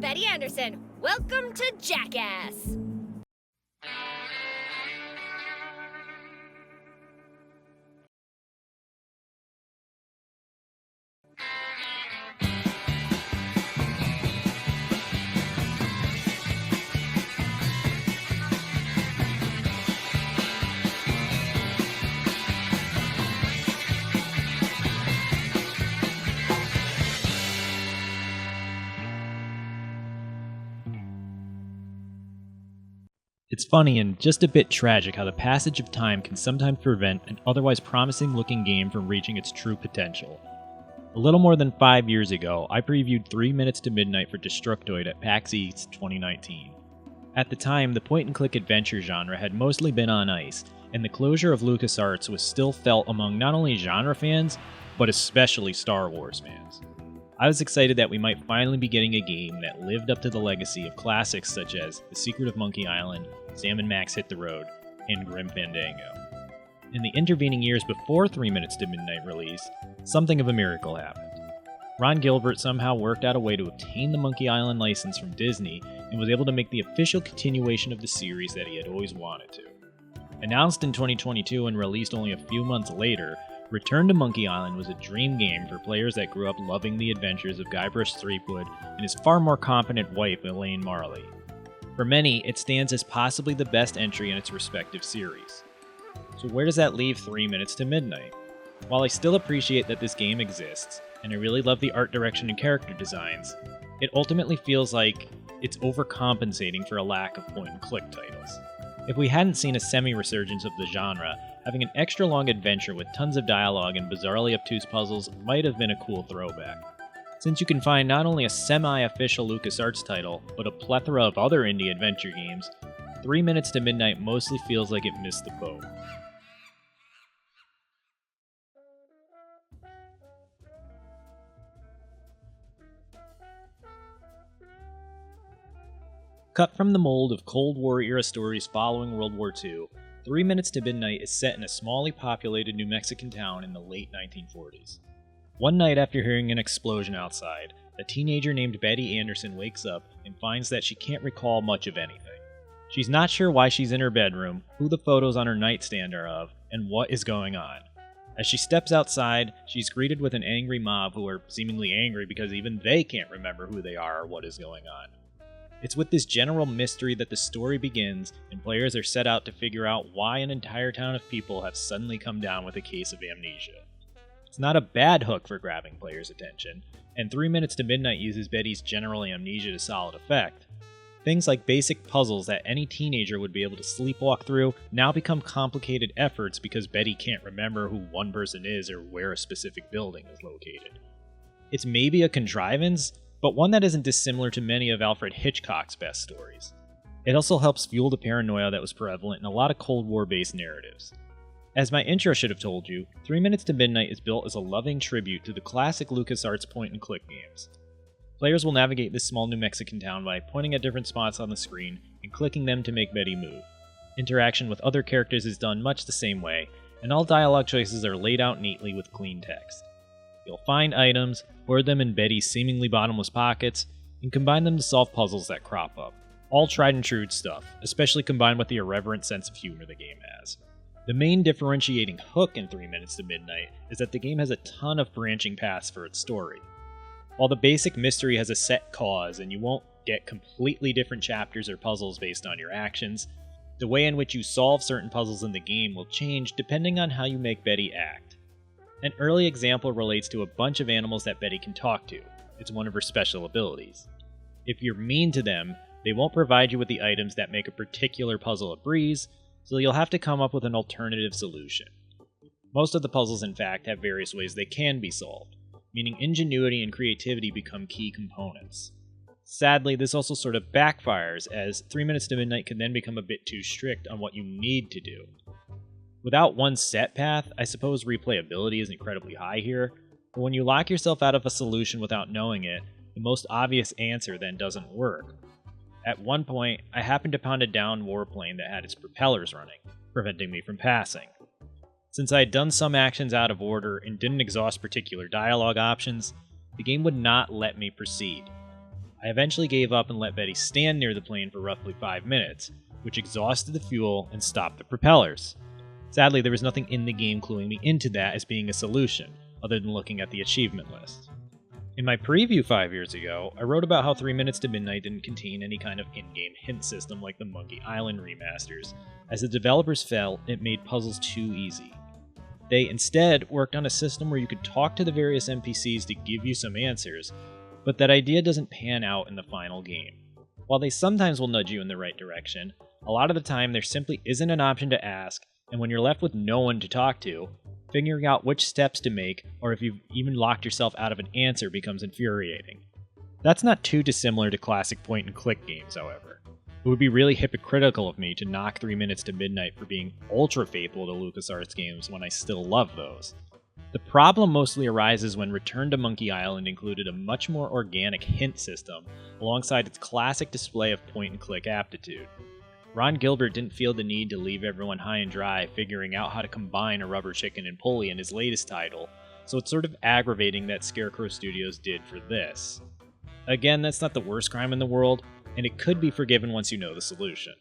Betty Anderson. Welcome to Jackass. It's funny and just a bit tragic how the passage of time can sometimes prevent an otherwise promising-looking game from reaching its true potential. A little more than 5 years ago, I previewed 3 Minutes to Midnight for Destructoid at PAX East 2019. At the time, the point-and-click adventure genre had mostly been on ice, and the closure of LucasArts was still felt among not only genre fans, but especially Star Wars fans. I was excited that we might finally be getting a game that lived up to the legacy of classics such as The Secret of Monkey Island, Sam & Max Hit the Road, and Grim Fandango. In the intervening years before 3 Minutes to Midnight release, something of a miracle happened. Ron Gilbert somehow worked out a way to obtain the Monkey Island license from Disney and was able to make the official continuation of the series that he had always wanted to. Announced in 2022 and released only a few months later, Return to Monkey Island was a dream game for players that grew up loving the adventures of Guybrush Threepwood and his far more competent wife, Elaine Marley. For many, it stands as possibly the best entry in its respective series. So where does that leave 3 Minutes to Midnight? While I still appreciate that this game exists, and I really love the art direction and character designs, it ultimately feels like it's overcompensating for a lack of point-and-click titles. If we hadn't seen a semi-resurgence of the genre, having an extra-long adventure with tons of dialogue and bizarrely obtuse puzzles might have been a cool throwback. Since you can find not only a semi-official LucasArts title, but a plethora of other indie adventure games, 3 Minutes to Midnight mostly feels like it missed the boat. Cut from the mold of Cold War-era stories following World War II, 3 Minutes to Midnight is set in a smallly populated New Mexican town in the late 1940s. One night after hearing an explosion outside, a teenager named Betty Anderson wakes up and finds that she can't recall much of anything. She's not sure why she's in her bedroom, who the photos on her nightstand are of, and what is going on. As she steps outside, she's greeted with an angry mob who are seemingly angry because even they can't remember who they are or what is going on. It's with this general mystery that the story begins, and players are set out to figure out why an entire town of people have suddenly come down with a case of amnesia. It's not a bad hook for grabbing players' attention, and 3 Minutes to Midnight uses Betty's general amnesia to solid effect. Things like basic puzzles that any teenager would be able to sleepwalk through now become complicated efforts because Betty can't remember who one person is or where a specific building is located. It's maybe a contrivance, but one that isn't dissimilar to many of Alfred Hitchcock's best stories. It also helps fuel the paranoia that was prevalent in a lot of Cold War-based narratives. As my intro should have told you, 3 Minutes to Midnight is built as a loving tribute to the classic LucasArts point-and-click games. Players will navigate this small New Mexican town by pointing at different spots on the screen and clicking them to make Betty move. Interaction with other characters is done much the same way, and all dialogue choices are laid out neatly with clean text. You'll find items, hoard them in Betty's seemingly bottomless pockets, and combine them to solve puzzles that crop up. All tried and true stuff, especially combined with the irreverent sense of humor the game has. The main differentiating hook in 3 Minutes to Midnight is that the game has a ton of branching paths for its story. While the basic mystery has a set cause and you won't get completely different chapters or puzzles based on your actions, the way in which you solve certain puzzles in the game will change depending on how you make Betty act. An early example relates to a bunch of animals that Betty can talk to. It's one of her special abilities. If you're mean to them, they won't provide you with the items that make a particular puzzle a breeze, so you'll have to come up with an alternative solution. Most of the puzzles, in fact, have various ways they can be solved, meaning ingenuity and creativity become key components. Sadly, this also sort of backfires, as 3 Minutes to Midnight can then become a bit too strict on what you need to do. Without one set path, I suppose replayability is incredibly high here, but when you lock yourself out of a solution without knowing it, the most obvious answer then doesn't work. At one point, I happened to pound a downed warplane that had its propellers running, preventing me from passing. Since I had done some actions out of order and didn't exhaust particular dialogue options, the game would not let me proceed. I eventually gave up and let Betty stand near the plane for roughly 5 minutes, which exhausted the fuel and stopped the propellers. Sadly, there was nothing in the game cluing me into that as being a solution, other than looking at the achievement list. In my preview 5 years ago, I wrote about how 3 Minutes to Midnight didn't contain any kind of in-game hint system like the Monkey Island remasters, as the developers felt it made puzzles too easy. They instead worked on a system where you could talk to the various NPCs to give you some answers, but that idea doesn't pan out in the final game. While they sometimes will nudge you in the right direction, a lot of the time there simply isn't an option to ask, and when you're left with no one to talk to, figuring out which steps to make, or if you've even locked yourself out of an answer, becomes infuriating. That's not too dissimilar to classic point-and-click games, however. It would be really hypocritical of me to knock 3 Minutes to Midnight for being ultra faithful to LucasArts games when I still love those. The problem mostly arises when Return to Monkey Island included a much more organic hint system alongside its classic display of point-and-click aptitude. Ron Gilbert didn't feel the need to leave everyone high and dry figuring out how to combine a rubber chicken and pulley in his latest title, so it's sort of aggravating that Scarecrow Studios did for this. Again, that's not the worst crime in the world, and it could be forgiven once you know the solution.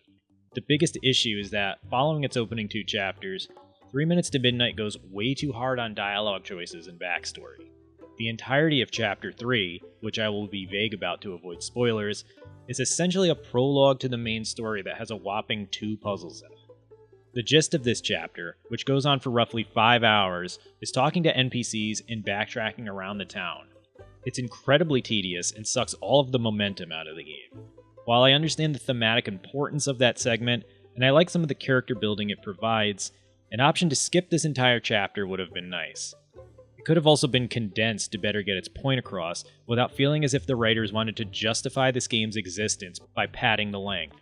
The biggest issue is that, following its opening 2 chapters, 3 Minutes to Midnight goes way too hard on dialogue choices and backstory. The entirety of Chapter 3, which I will be vague about to avoid spoilers, is essentially a prologue to the main story that has a whopping 2 puzzles in it. The gist of this chapter, which goes on for roughly 5 hours, is talking to NPCs and backtracking around the town. It's incredibly tedious and sucks all of the momentum out of the game. While I understand the thematic importance of that segment, and I like some of the character building it provides, an option to skip this entire chapter would have been nice. It could have also been condensed to better get its point across, without feeling as if the writers wanted to justify this game's existence by padding the length.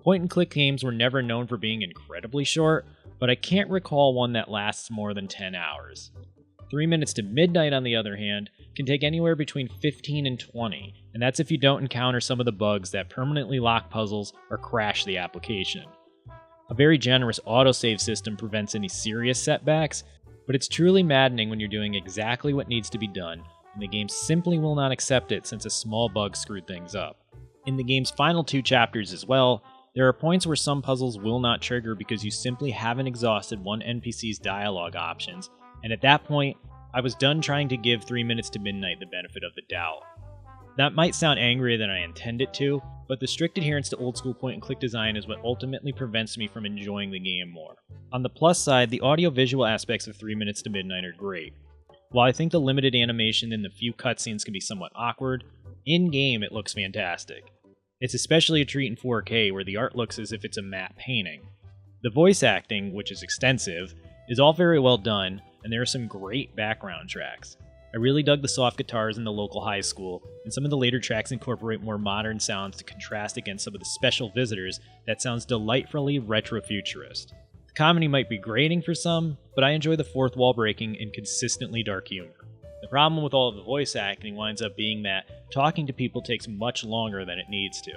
Point-and-click games were never known for being incredibly short, but I can't recall one that lasts more than 10 hours. 3 Minutes to Midnight, on the other hand, can take anywhere between 15 and 20, and that's if you don't encounter some of the bugs that permanently lock puzzles or crash the application. A very generous autosave system prevents any serious setbacks, but it's truly maddening when you're doing exactly what needs to be done, and the game simply will not accept it since a small bug screwed things up. In the game's final 2 chapters as well, there are points where some puzzles will not trigger because you simply haven't exhausted one NPC's dialogue options, and at that point, I was done trying to give 3 Minutes to Midnight the benefit of the doubt. That might sound angrier than I intend it to, but the strict adherence to old school point-and-click design is what ultimately prevents me from enjoying the game more. On the plus side, the audio-visual aspects of 3 Minutes to Midnight are great. While I think the limited animation and the few cutscenes can be somewhat awkward, in-game it looks fantastic. It's especially a treat in 4K, where the art looks as if it's a matte painting. The voice acting, which is extensive, is all very well done, and there are some great background tracks. I really dug the soft guitars in the local high school, and some of the later tracks incorporate more modern sounds to contrast against some of the special visitors that sounds delightfully retro-futurist. The comedy might be grating for some, but I enjoy the fourth wall breaking and consistently dark humor. The problem with all of the voice acting winds up being that talking to people takes much longer than it needs to.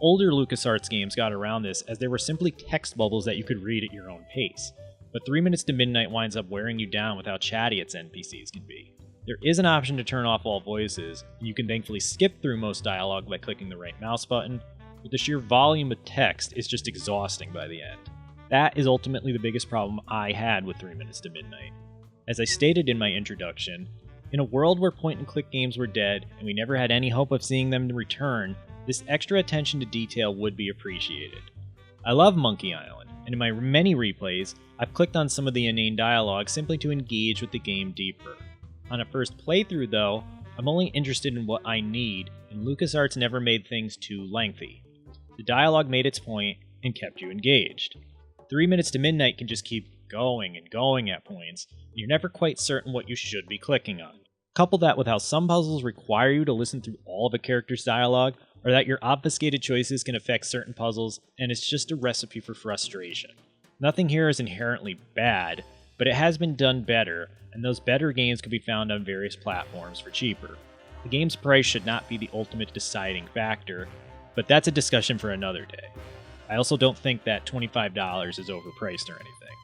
Older LucasArts games got around this as there were simply text bubbles that you could read at your own pace, but 3 Minutes to Midnight winds up wearing you down with how chatty its NPCs can be. There is an option to turn off all voices, and you can thankfully skip through most dialogue by clicking the right mouse button, but the sheer volume of text is just exhausting by the end. That is ultimately the biggest problem I had with 3 Minutes to Midnight. As I stated in my introduction, in a world where point-and-click games were dead and we never had any hope of seeing them return, this extra attention to detail would be appreciated. I love Monkey Island, and in my many replays, I've clicked on some of the inane dialogue simply to engage with the game deeper. On a first playthrough, though, I'm only interested in what I need, and LucasArts never made things too lengthy. The dialogue made its point and kept you engaged. 3 Minutes to Midnight can just keep going and going at points, and you're never quite certain what you should be clicking on. Couple that with how some puzzles require you to listen through all of a character's dialogue, or that your obfuscated choices can affect certain puzzles, and it's just a recipe for frustration. Nothing here is inherently bad, but it has been done better, and those better games can be found on various platforms for cheaper. The game's price should not be the ultimate deciding factor, but that's a discussion for another day. I also don't think that $25 is overpriced or anything.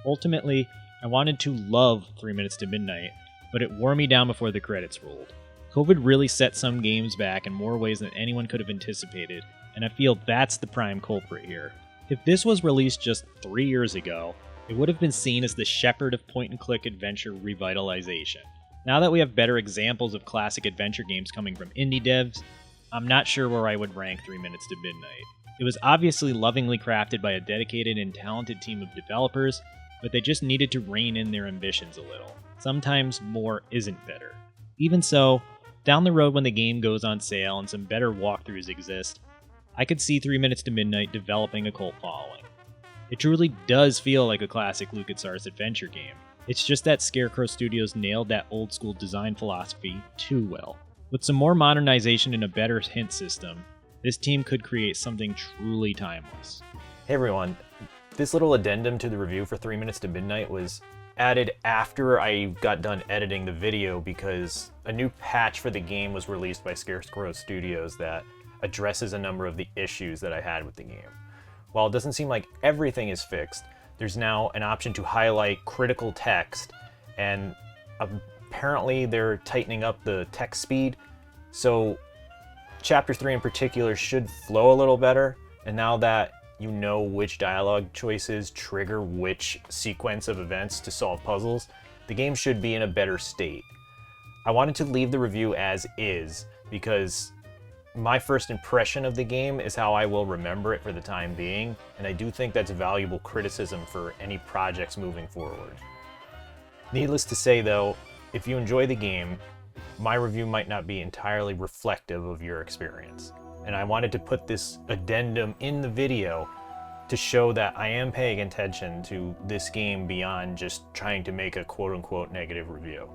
Ultimately, I wanted to love 3 Minutes to Midnight, but it wore me down before the credits rolled. COVID really set some games back in more ways than anyone could have anticipated, and I feel that's the prime culprit here. If this was released just 3 years ago, it would have been seen as the shepherd of point-and-click adventure revitalization. Now that we have better examples of classic adventure games coming from indie devs, I'm not sure where I would rank 3 Minutes to Midnight. It was obviously lovingly crafted by a dedicated and talented team of developers, but they just needed to rein in their ambitions a little. Sometimes more isn't better. Even so, down the road when the game goes on sale and some better walkthroughs exist, I could see 3 Minutes to Midnight developing a cult following. It truly does feel like a classic LucasArts adventure game. It's just that Scarecrow Studios nailed that old school design philosophy too well. With some more modernization and a better hint system, this team could create something truly timeless. Hey everyone, this little addendum to the review for 3 Minutes to Midnight was added after I got done editing the video because a new patch for the game was released by Scarecrow Studios that addresses a number of the issues that I had with the game. While it doesn't seem like everything is fixed, there's now an option to highlight critical text, and apparently they're tightening up the text speed, so Chapter 3 in particular should flow a little better, and now that you know which dialogue choices trigger which sequence of events to solve puzzles, the game should be in a better state. I wanted to leave the review as is, because my first impression of the game is how I will remember it for the time being, and I do think that's valuable criticism for any projects moving forward. Needless to say though, if you enjoy the game, my review might not be entirely reflective of your experience, and I wanted to put this addendum in the video to show that I am paying attention to this game beyond just trying to make a quote-unquote negative review.